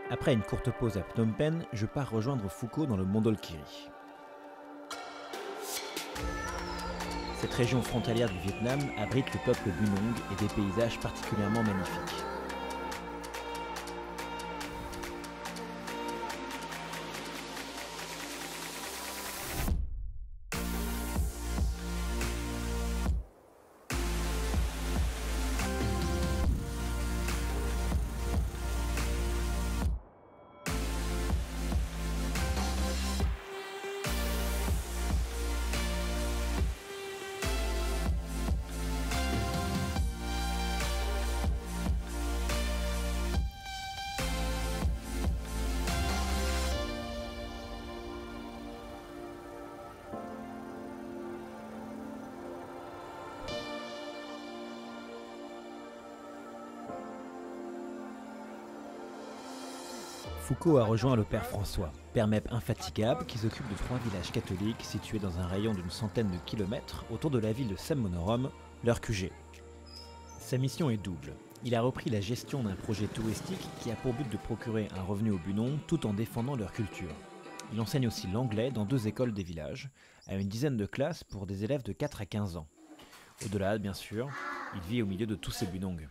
Après une courte pause à Phnom Penh, je pars rejoindre Phu dans le Mondolkiri. Cette région frontalière du Vietnam abrite le peuple Bunong et des paysages particulièrement magnifiques. Phu a rejoint le père François, père Mep infatigable qui s'occupe de 3 villages catholiques situés dans un rayon d'une centaine de kilomètres autour de la ville de Sammonorom, leur QG. Sa mission est double. Il a repris la gestion d'un projet touristique qui a pour but de procurer un revenu aux Bunong tout en défendant leur culture. Il enseigne aussi l'anglais dans 2 écoles des villages, à une dizaine de classes pour des élèves de 4 à 15 ans. Au-delà, bien sûr, il vit au milieu de tous ces Bunong.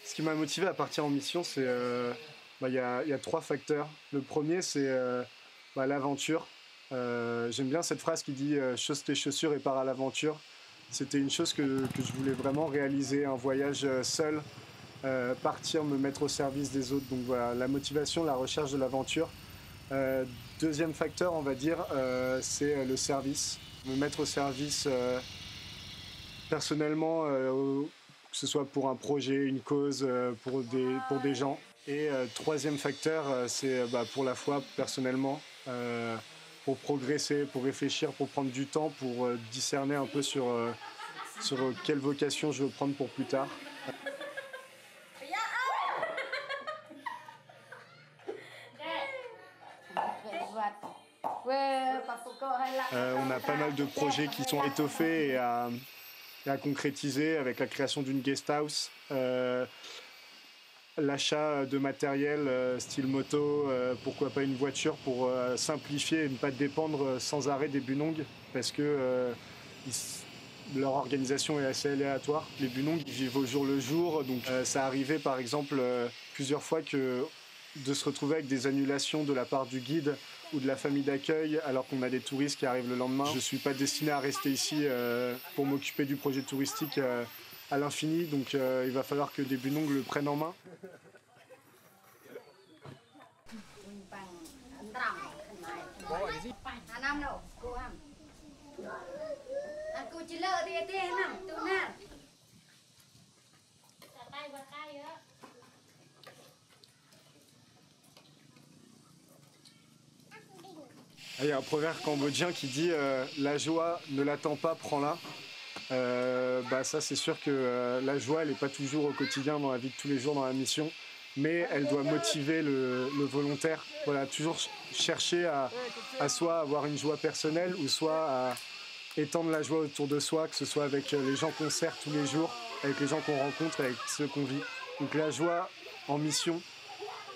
Ce qui m'a motivé à partir en mission, c'est y a 3 facteurs. Le premier, c'est l'aventure. J'aime bien cette phrase qui dit chausse tes chaussures et pars à l'aventure. C'était une chose que je voulais vraiment réaliser, un voyage seul, partir, me mettre au service des autres. Donc voilà, la motivation, la recherche de l'aventure. Deuxième facteur, on va dire, c'est le service. Me mettre au service personnellement, que ce soit pour un projet, une cause, pour des gens. Et troisième facteur, c'est pour la foi, personnellement, pour progresser, pour réfléchir, pour prendre du temps, pour discerner un peu sur quelle vocation je veux prendre pour plus tard. On a pas mal de projets qui sont étoffés et à concrétiser avec la création d'une guest house, l'achat de matériel style moto, pourquoi pas une voiture pour simplifier et ne pas dépendre sans arrêt des Bunong parce que leur organisation est assez aléatoire. Les Bunong ils vivent au jour le jour, donc ça arrivait par exemple plusieurs fois de se retrouver avec des annulations de la part du guide ou de la famille d'accueil alors qu'on a des touristes qui arrivent le lendemain. Je ne suis pas destiné à rester ici pour m'occuper du projet touristique à l'infini, donc il va falloir que des Bunong le prennent en main. Il y a un proverbe cambodgien qui dit la joie ne l'attend pas, prends-la. Ça c'est sûr que la joie elle n'est pas toujours au quotidien dans la vie de tous les jours dans la mission, mais elle doit motiver le volontaire. Voilà, toujours chercher à soit avoir une joie personnelle ou soit à étendre la joie autour de soi, que ce soit avec les gens qu'on sert tous les jours, avec les gens qu'on rencontre, avec ceux qu'on vit. Donc la joie en mission,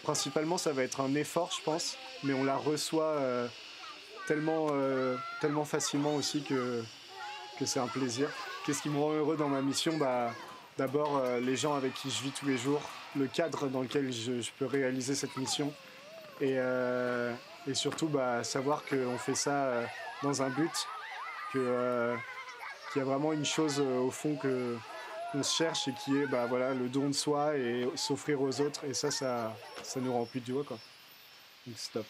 principalement ça va être un effort je pense, mais on la reçoit tellement facilement aussi que c'est un plaisir. Qu'est-ce qui me rend heureux dans ma mission? D'abord les gens avec qui je vis tous les jours, le cadre dans lequel je peux réaliser cette mission et surtout savoir qu'on fait ça dans un but, qu'il y a vraiment une chose au fond qu'on se cherche et qui est le don de soi et s'offrir aux autres, et ça nous remplit de joie quoi. Donc stop.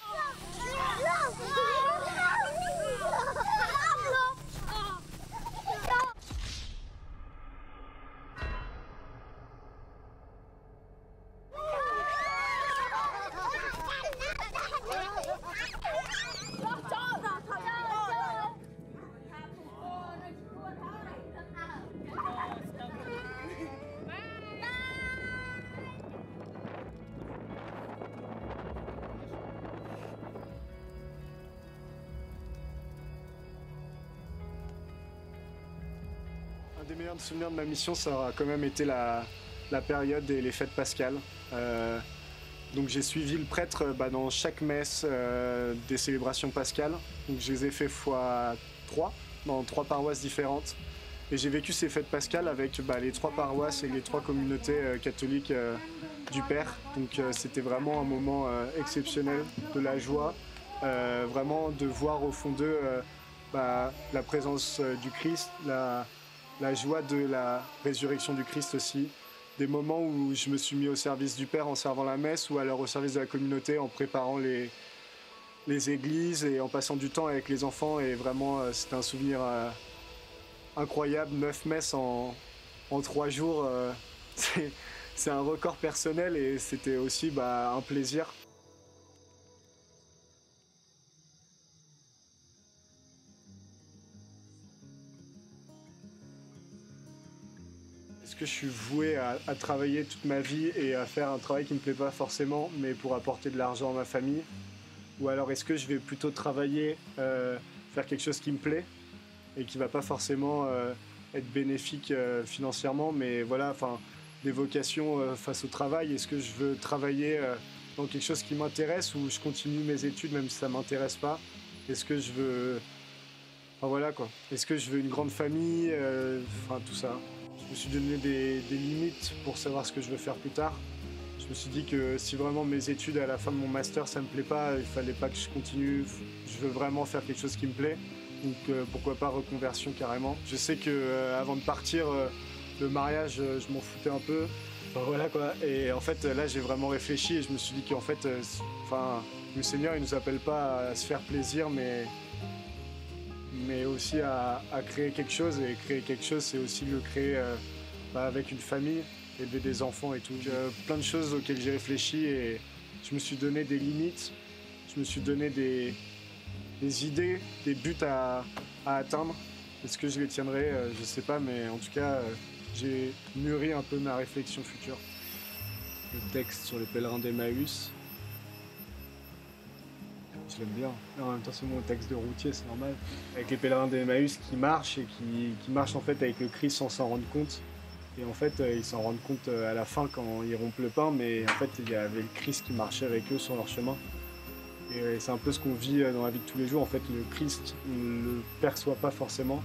des meilleurs souvenirs de ma mission, ça aura quand même été la période et les fêtes pascales. Donc j'ai suivi le prêtre dans chaque messe des célébrations pascales. Donc je les ai fait x3 dans 3 paroisses différentes. Et j'ai vécu ces fêtes pascales avec les 3 paroisses et les 3 communautés catholiques du Père. Donc c'était vraiment un moment exceptionnel, de la joie, vraiment de voir au fond d'eux la présence du Christ, la joie de la résurrection du Christ aussi. Des moments où je me suis mis au service du Père en servant la messe ou alors au service de la communauté en préparant les églises et en passant du temps avec les enfants. Et vraiment, c'était un souvenir incroyable. 9 messes en 3 jours, c'est un record personnel et c'était aussi un plaisir. Est-ce que je suis voué à travailler toute ma vie et à faire un travail qui ne me plaît pas forcément, mais pour apporter de l'argent à ma famille? Ou alors est-ce que je vais plutôt travailler, faire quelque chose qui me plaît et qui ne va pas forcément être bénéfique financièrement, mais voilà, des vocations face au travail? Est-ce que je veux travailler dans quelque chose qui m'intéresse ou je continue mes études même si ça ne m'intéresse pas? Est-ce que je veux... voilà quoi. Est-ce que je veux une grande famille? Tout ça. Je me suis donné des limites pour savoir ce que je veux faire plus tard. Je me suis dit que si vraiment mes études à la fin de mon master ça me plaît pas, il fallait pas que je continue. Je veux vraiment faire quelque chose qui me plaît. Donc pourquoi pas reconversion carrément. Je sais que avant de partir, le mariage, je m'en foutais un peu. Voilà quoi. Et en fait là j'ai vraiment réfléchi et je me suis dit qu'en fait, le Seigneur il nous appelle pas à se faire plaisir, mais aussi à créer quelque chose. Et créer quelque chose, c'est aussi le créer avec une famille, élever des enfants et tout. Plein de choses auxquelles j'ai réfléchi et je me suis donné des limites, je me suis donné des idées, des buts à atteindre. Est-ce que je les tiendrai? Je sais pas, mais en tout cas, j'ai mûri un peu ma réflexion future. Le texte sur les pèlerins d'Emmaüs, je l'aime bien. En même temps, c'est mon texte de routier, c'est normal. Avec les pèlerins d'Emmaüs qui marchent et qui marchent en fait avec le Christ sans s'en rendre compte. Et en fait, ils s'en rendent compte à la fin quand ils rompent le pain, mais en fait, il y avait le Christ qui marchait avec eux sur leur chemin. Et c'est un peu ce qu'on vit dans la vie de tous les jours. En fait, le Christ, on ne le perçoit pas forcément,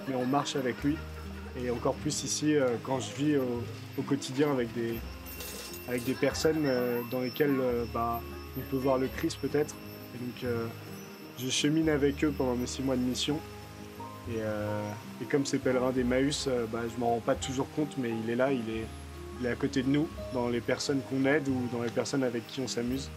mais on marche avec lui. Et encore plus ici, quand je vis au quotidien avec des personnes dans lesquelles on peut voir le Christ peut-être. Et donc, je chemine avec eux pendant mes 6 mois de mission. Et comme ces pèlerins d'Emmaüs, je m'en rends pas toujours compte, mais il est là, il est à côté de nous, dans les personnes qu'on aide ou dans les personnes avec qui on s'amuse.